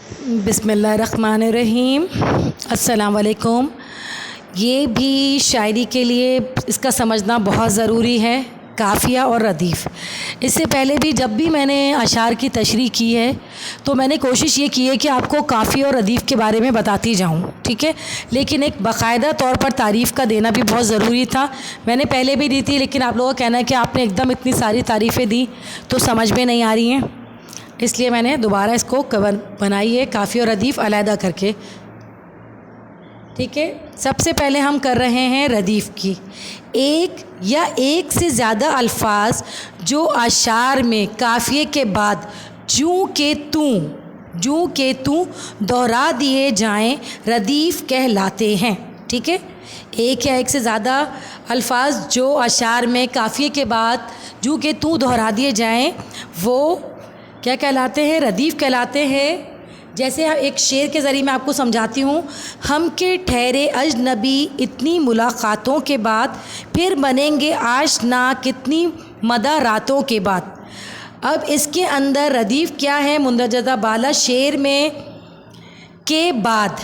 बिस्मिल्लाहिर्रहमानिर्रहीम। अस्सलाम वालेकुम। ये भी शायरी के लिए इसका समझना बहुत ज़रूरी है, काफ़िया और रदीफ़। इससे पहले भी जब भी मैंने अशार की तशरीह की है तो मैंने कोशिश ये की है कि आपको काफ़िया और रदीफ़ के बारे में बताती जाऊँ, ठीक है। लेकिन एक बाकायदा तौर पर तारीफ़ का देना भी बहुत ज़रूरी था। मैंने पहले भी दी थी, लेकिन आप लोगों का कहना है कि आपने एकदम इतनी सारी तारीफ़ें दी तो समझ में नहीं आ रही हैं, इसलिए मैंने दोबारा इसको कवर बनाई है काफ़ी और रदीफ़ अलहदा करके, ठीक है। सबसे पहले हम कर रहे हैं रदीफ़ की। एक या एक से ज़्यादा अल्फाज जो अशार में काफ़िए के बाद जूँ के तू दोहरा दिए जाएं रदीफ़ कहलाते हैं, ठीक है। एक या एक से ज़्यादा अल्फाज जो अशार में काफ़िए के बाद जूँ के तू दोहरा दिए जाएं वो क्या कहलाते हैं? रदीफ़ कहलाते हैं। जैसे एक शेर के ज़रिए मैं आपको समझाती हूँ। हम के ठहरे अजनबी इतनी मुलाकातों के बाद, फिर बनेंगे आशना कितनी मदा रातों के बाद। अब इसके अंदर रदीफ़ क्या है? मुंदरजा बाला शेर में के बाद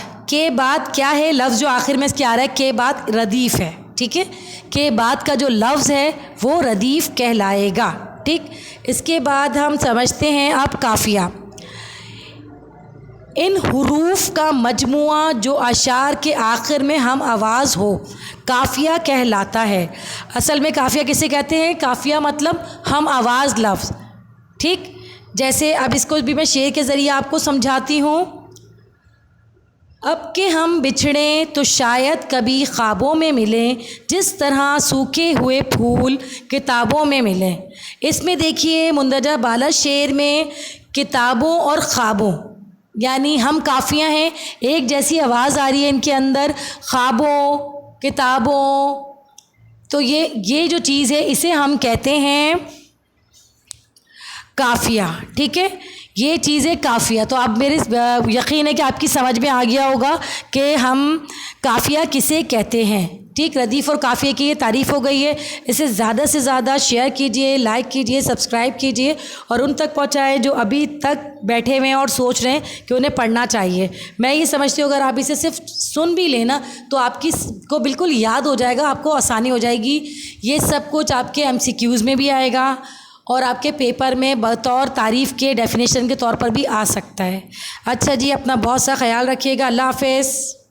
क्या है? लफ्ज़ जो आखिर में इसके आ रहा है के बाद रदीफ़ है, ठीक है। के बाद का जो लफ्ज़ है वो रदीफ़ कहलाएगा, ठीक। इसके बाद हम समझते हैं अब काफ़िया। इन हुरूफ का मजमुआ जो अशार के आखिर में हम आवाज़ हो काफ़िया कहलाता है। असल में काफ़िया किसे कहते हैं? काफ़िया मतलब हम आवाज़ लफ्ज़, ठीक। जैसे अब इसको भी मैं शेर के ज़रिए आपको समझाती हूँ। अब के हम बिछड़ें तो शायद कभी ख्वाबों में मिलें, जिस तरह सूखे हुए फूल किताबों में मिलें। इसमें देखिए मुंदरजा बाला शेर में किताबों और ख्वाबों यानी हम काफ़ियाँ हैं, एक जैसी आवाज़ आ रही है इनके अंदर, ख्वाबों किताबों। तो ये जो चीज़ है इसे हम कहते हैं काफ़िया, ठीक है। ये चीज़ें काफ़िया। तो अब मेरे यकीन है कि आपकी समझ में आ गया होगा कि हम काफ़िया किसे कहते हैं, ठीक। रदीफ़ और काफ़िया की ये तारीफ़ हो गई है। इसे ज़्यादा से ज़्यादा शेयर कीजिए, लाइक कीजिए, सब्सक्राइब कीजिए और उन तक पहुँचाएँ जो अभी तक बैठे हुए हैं और सोच रहे हैं कि उन्हें पढ़ना चाहिए। मैं ये समझती हूँ अगर आप इसे सिर्फ सुन भी लेना तो आपकी को बिल्कुल याद हो जाएगा, आपको आसानी हो जाएगी। ये सब कुछ आपके MCQs में भी आएगा और आपके पेपर में बतौर तारीफ़ के डेफिनेशन के तौर पर भी आ सकता है। अच्छा जी, अपना बहुत सा ख्याल रखिएगा। अल्लाह हाफ़िज़।